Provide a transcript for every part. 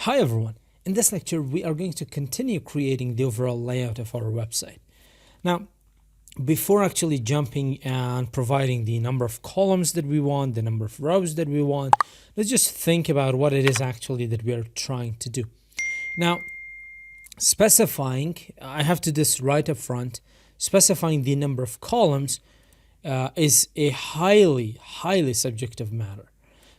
Hi everyone, in this lecture we are going to continue creating the overall layout of our website. Now, before actually jumping and providing the number of columns that we want, the number of rows that we want, let's just think about what it is actually that we are trying to do. Now, I have to do this right up front, specifying the number of columns is a highly subjective matter.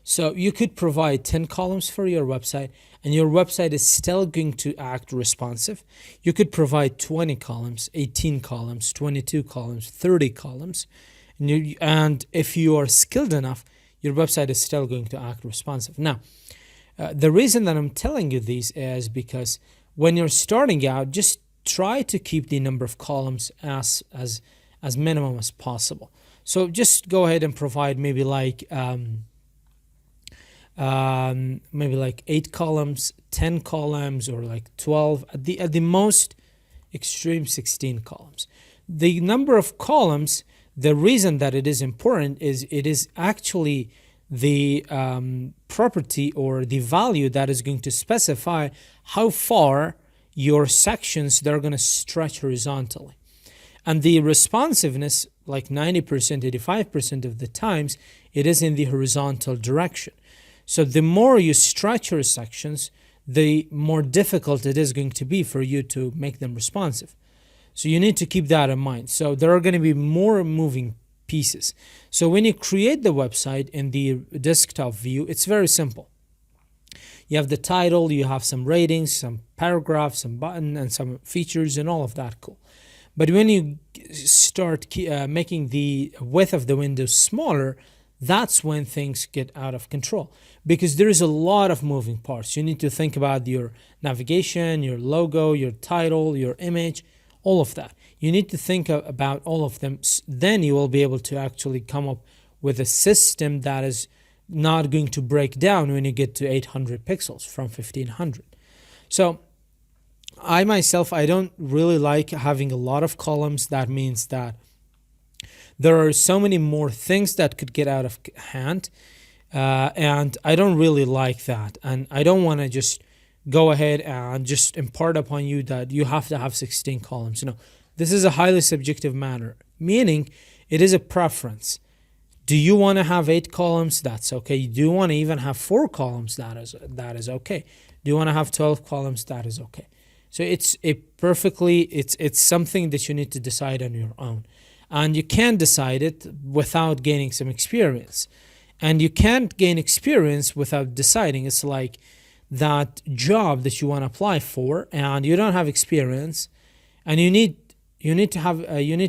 So you could provide 10 columns for your website and your website is still going to act responsive. You could provide 20 columns, 18 columns, 22 columns, 30 columns. And if you are skilled enough, your website is still going to act responsive. Now, the reason that I'm telling you these is because when you're starting out, just try to keep the number of columns as minimum as possible. So just go ahead and provide maybe like 8 columns, 10 columns, or like 12, at the most extreme 16 columns. The number of columns, the reason that it is important is it is actually the property or the value that is going to specify how far your sections that are going to stretch horizontally. And the responsiveness, like 90%, 85% of the times, it is in the horizontal direction. So the more you stretch your sections, the more difficult it is going to be for you to make them responsive. So you need to keep that in mind. So there are going to be more moving pieces. So when you create the website in the desktop view, it's very simple. You have the title, you have some ratings, some paragraphs, some button, and some features and all of that cool. But when you start making the width of the window smaller, that's when things get out of control because there is a lot of moving parts. You need to think about your navigation, your logo, your title, your image, all of that. You need to think about all of them. Then you will be able to actually come up with a system that is not going to break down when you get to 800 pixels from 1500. So I myself, I don't really like having a lot of columns. That means that there are so many more things that could get out of hand, and I don't really like that. And I don't want to just go ahead and just impart upon you that you have to have 16 columns. No, this is a highly subjective matter, meaning it is a preference. Do you want to have 8 columns? That's okay. Do you want to even have 4 columns? That is okay. Do you want to have 12 columns? That is okay. So it's something that you need to decide on your own. And you can't decide it without gaining some experience. And you can't gain experience without deciding. It's like that job that you want to apply for and you don't have experience and you need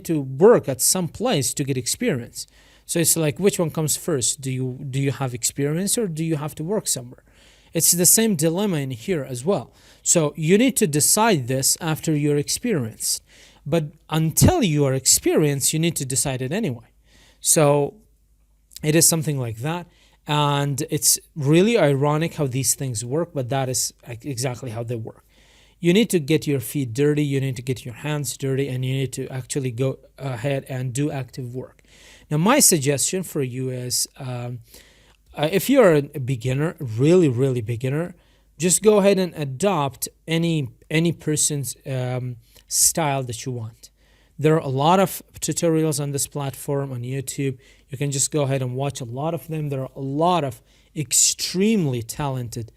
to work at some place to get experience. So it's like, which one comes first? Do you have experience or do you have to work somewhere? It's the same dilemma in here as well. So you need to decide this after you're experienced. But until you are experienced, you need to decide it anyway. So it is something like that. And it's really ironic how these things work, but that is exactly how they work. You need to get your feet dirty, you need to get your hands dirty, and you need to actually go ahead and do active work. Now, my suggestion for you is if you're a beginner, really beginner, just go ahead and adopt any person's style that you want. There are a lot of tutorials on this platform on YouTube. You can just go ahead and watch a lot of them. There are a lot of extremely talented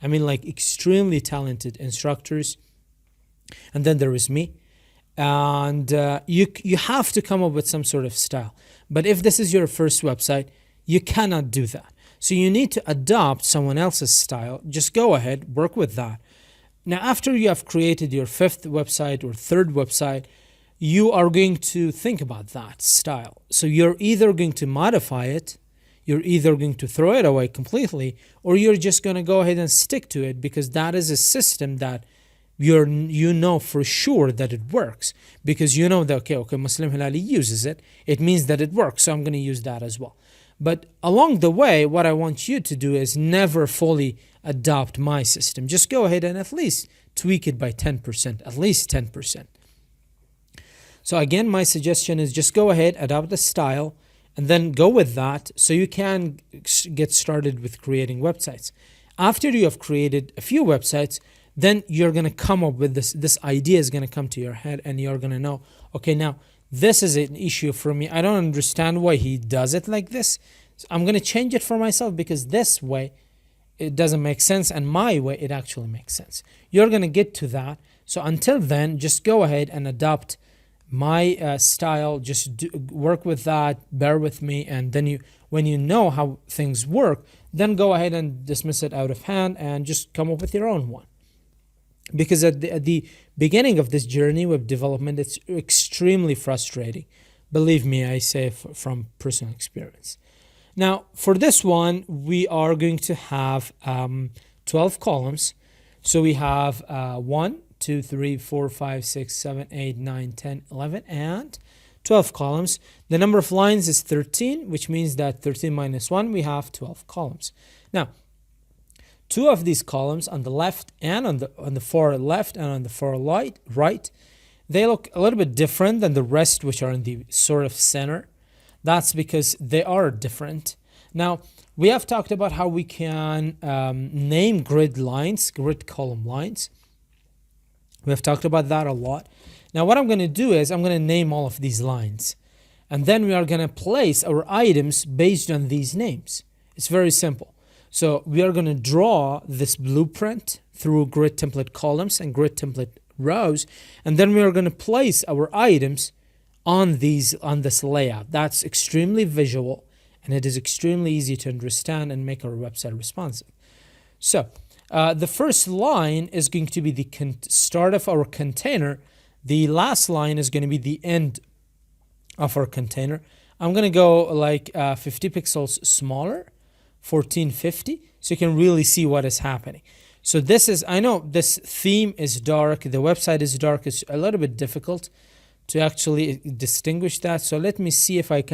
instructors. And then there is me. And you have to come up with some sort of style. But if this is your first website, you cannot do that. So you need to adopt someone else's style. Just go ahead, work with that. Now, after you have created your 5th website or 3rd website, you are going to think about that style. So you're either going to modify it, you're either going to throw it away completely, or you're just going to go ahead and stick to it because that is a system that you know for sure that it works. Because you know that, okay, Muslim Hilali uses it. It means that it works, so I'm going to use that as well. But along the way, what I want you to do is never fully adopt my system. Just go ahead and at least tweak it by 10%, at least 10%. So again, my suggestion is just go ahead, adopt the style, and then go with that so you can get started with creating websites. After you have created a few websites, then you're going to come up with this idea is going to come to your head, and you're going to know, okay, now this is an issue for me. I don't understand why he does it like this. So I'm going to change it for myself, because this way it doesn't make sense, and my way it actually makes sense. You're going to get to that. So until then, just go ahead and adopt my style. Just work with that, bear with me, and then when you know how things work, then go ahead and dismiss it out of hand and just come up with your own one. Because at the beginning of this journey with development, it's extremely frustrating. Believe me, I say from personal experience. Now, for this one, we are going to have 12 columns. So we have 1, 2, 3, 4, 5, 6, 7, 8, 9, 10, 11, and 12 columns. The number of lines is 13, which means that 13 minus 1, we have 12 columns. Now, 2 of these columns on the left and on the far left and on the far right, they look a little bit different than the rest, which are in the sort of center. That's because they are different. Now, we have talked about how we can name grid column lines. We have talked about that a lot. Now, what I'm going to do is I'm going to name all of these lines. And then we are going to place our items based on these names. It's very simple. So we are going to draw this blueprint through grid template columns and grid template rows. And then we are going to place our items on this layout. That's extremely visual, and it is extremely easy to understand and make our website responsive. So the first line is going to be the start of our container. The last line is going to be the end of our container. I'm going to go like 50 pixels smaller, 1450, so you can really see what is happening. So this is, I know this theme is dark, the website is dark, it's a little bit difficult to actually distinguish that. So let me see if I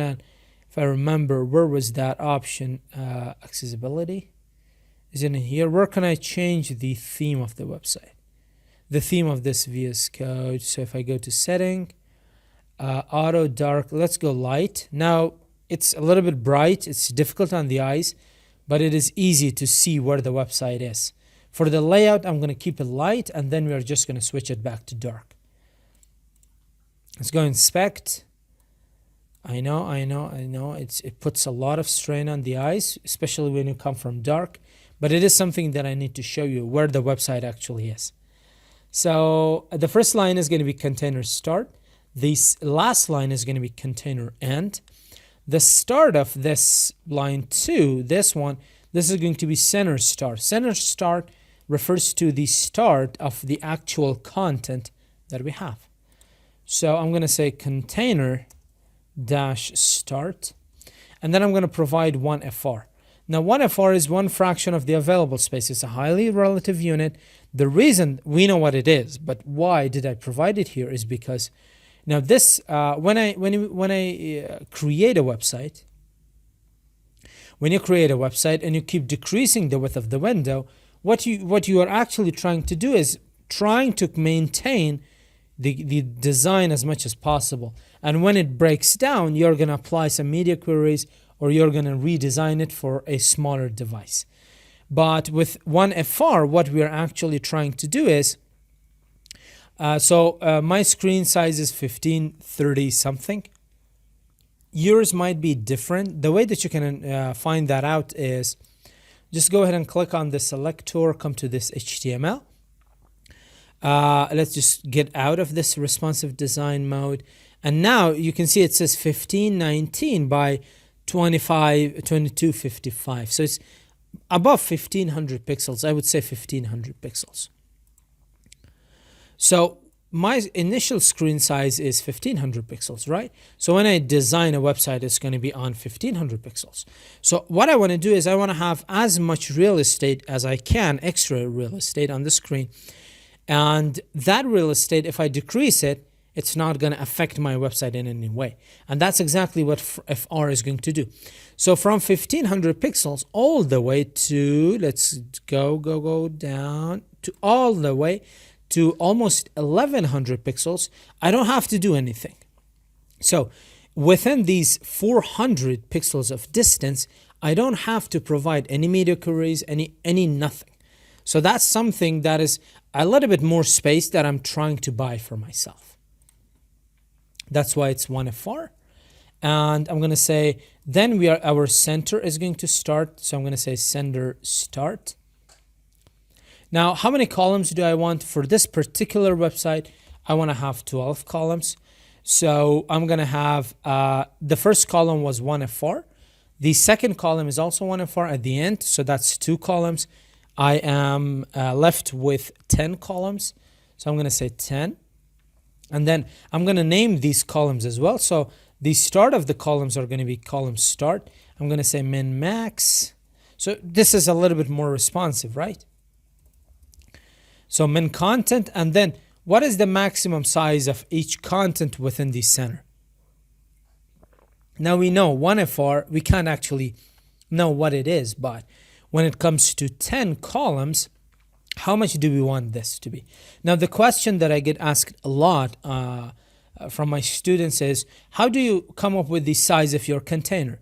remember, where was that option? Accessibility. Is it in here? Where can I change the theme of the website? The theme of this VS Code. So if I go to setting, auto dark, let's go light. Now it's a little bit bright. It's difficult on the eyes, but it is easy to see where the website is. For the layout, I'm going to keep it light, and then we are just going to switch it back to dark. Let's go inspect. I know. It puts a lot of strain on the eyes, especially when you come from dark. But it is something that I need to show you where the website actually is. So the first line is going to be container start. This last line is going to be container end. The start of this line 2, this is going to be center start. Center start refers to the start of the actual content that we have. So I'm going to say container dash start, and then I'm going to provide 1 FR. Now 1 FR is 1 fraction of the available space. It's a highly relative unit. The reason, we know what it is, but why did I provide it here is because now this when I create a website, when you create a website and you keep decreasing the width of the window, what you are actually trying to do is trying to maintain the design as much as possible. And when it breaks down, you're going to apply some media queries, or you're going to redesign it for a smaller device. But with 1 FR, what we are actually trying to do is, my screen size is 1530 something. Yours might be different. The way that you can find that out is just go ahead and click on the selector, come to this HTML. Let's just get out of this responsive design mode. And now you can see it says 1519 by 2255. So it's above 1500 pixels. I would say 1500 pixels. So my initial screen size is 1500 pixels, right? So when I design a website, it's going to be on 1500 pixels. So what I want to do is I want to have as much real estate as I can, extra real estate on the screen. And that real estate, if I decrease it, it's not going to affect my website in any way. And that's exactly what FR is going to do. So from 1500 pixels all the way to, let's go down to all the way to almost 1100 pixels, I don't have to do anything. So within these 400 pixels of distance, I don't have to provide any media queries, any nothing. So that's something that is a little bit more space that I'm trying to buy for myself. That's why it's 1FR. And I'm going to say, then our center is going to start. So I'm going to say sender start. Now, how many columns do I want for this particular website? I want to have 12 columns. So I'm going to have, the first column was 1FR. The second column is also 1FR at the end. So that's 2 columns. I am left with 10 columns. So I'm going to say 10. And then I'm going to name these columns as well. So the start of the columns are going to be column start. I'm going to say min max. So this is a little bit more responsive, right? So min content, and then what is the maximum size of each content within the center? Now we know 1FR, we can't actually know what it is, but when it comes to 10 columns, how much do we want this to be? Now the question that I get asked a lot from my students is, how do you come up with the size of your container?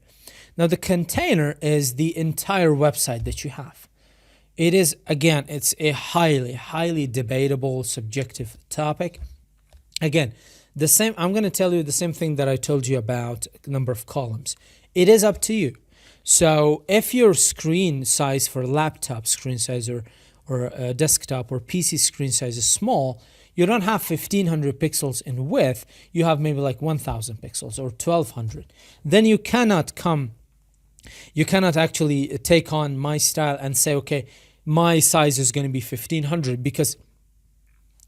Now the container is the entire website that you have. It is, again, it's a highly debatable, subjective topic. Again, I'm going to tell you the same thing that I told you about number of columns. It is up to you. So if your screen size for laptop screen size or desktop or PC screen size is small, you don't have 1500 pixels in width, you have maybe like 1000 pixels or 1200. Then you cannot actually take on my style and say, okay, my size is going to be 1500, because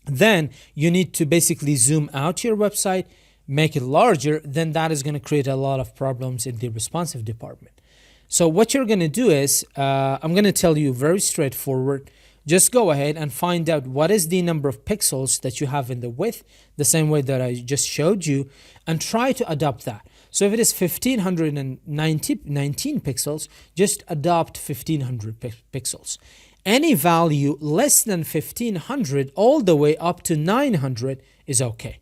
then you need to basically zoom out your website, make it larger. Then that is going to create a lot of problems in the responsive department. So what you're going to do is, I'm going to tell you very straightforward. Just go ahead and find out what is the number of pixels that you have in the width, the same way that I just showed you, and try to adopt that. So if it is 1519 pixels, just adopt 1500 pixels. Any value less than 1500 all the way up to 900 is okay.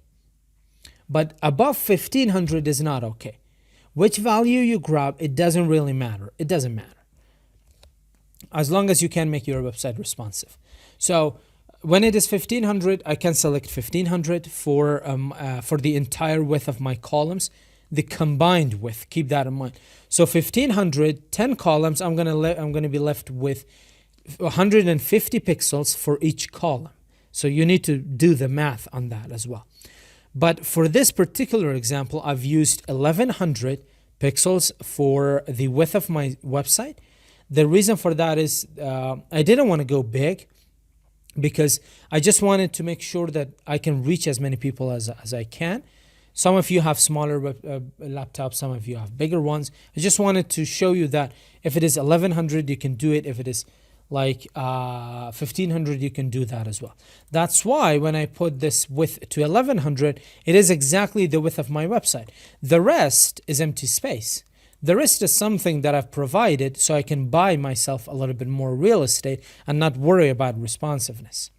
But above 1500 is not okay. Which value you grab, it doesn't really matter. It doesn't matter, as long as you can make your website responsive. So when it is 1500, I can select 1500 for the entire width of my columns, the combined width. Keep that in mind. So 1500, 10 columns, I'm gonna be left with 150 pixels for each column. So you need to do the math on that as well. But for this particular example, I've used 1100 pixels for the width of my website. The reason for that is I didn't want to go big, because I just wanted to make sure that I can reach as many people as I can. Some of you have smaller laptops, some of you have bigger ones. I just wanted to show you that if it is 1100, you can do it. If it is like 1500, you can do that as well. That's why when I put this width to 1100, it is exactly the width of my website. The rest is empty space. The rest is something that I've provided so I can buy myself a little bit more real estate and not worry about responsiveness.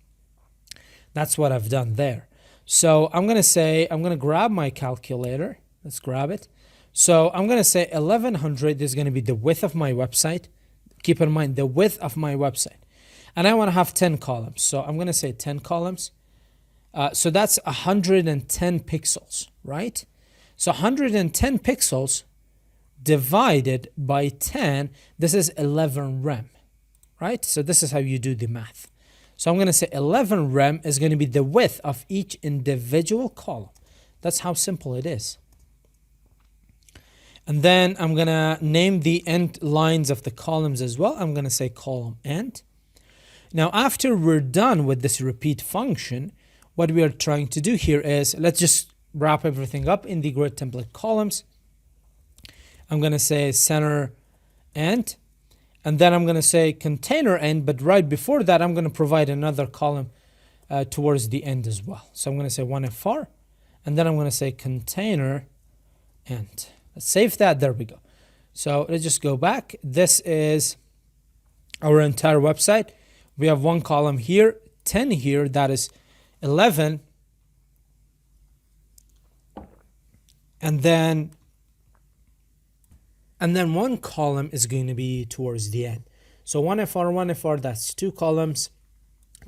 That's what I've done there. So I'm going to grab my calculator. Let's grab it. So I'm going to say 1100 is going to be the width of my website. Keep in mind the width of my website. And I want to have 10 columns. So I'm going to say 10 columns. So that's 110 pixels, right? So 110 pixels divided by 10, this is 11 rem, right? So this is how you do the math. So I'm going to say 11 rem is going to be the width of each individual column. That's how simple it is. And then I'm going to name the end lines of the columns as well. I'm going to say column end. Now, after we're done with this repeat function, what we are trying to do here is, let's just wrap everything up in the grid template columns. I'm going to say center end, and then I'm going to say container end, but right before that, I'm going to provide another column towards the end as well. So I'm going to say 1FR, and then I'm going to say container end. Let's save that. There we go. So let's just go back. This is our entire website. We have one column here, 10 here, that is 11. And then and then one column is going to be towards the end. So 1FR, that's 2 columns,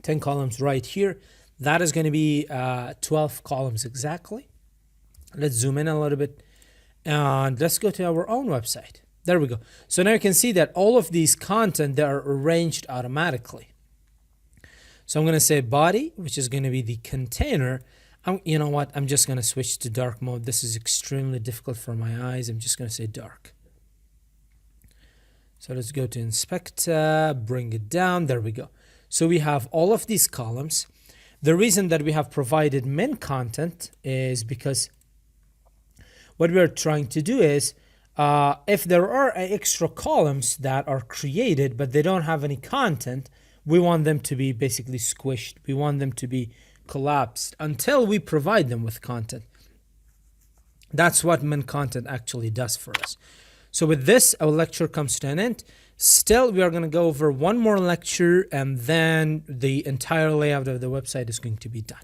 10 columns right here. That is going to be 12 columns exactly. Let's zoom in a little bit and let's go to our own website. There we go. So now you can see that all of these content, they are arranged automatically. So I'm going to say body, which is going to be the container. You know what? I'm just going to switch to dark mode. This is extremely difficult for my eyes. I'm just going to say dark. So let's go to inspect, bring it down. There we go. So we have all of these columns. The reason that we have provided min content is because what we're trying to do is, if there are extra columns that are created, but they don't have any content, we want them to be basically squished. We want them to be collapsed until we provide them with content. That's what min content actually does for us. So with this, our lecture comes to an end. Still, we are going to go over one more lecture, and then the entire layout of the website is going to be done.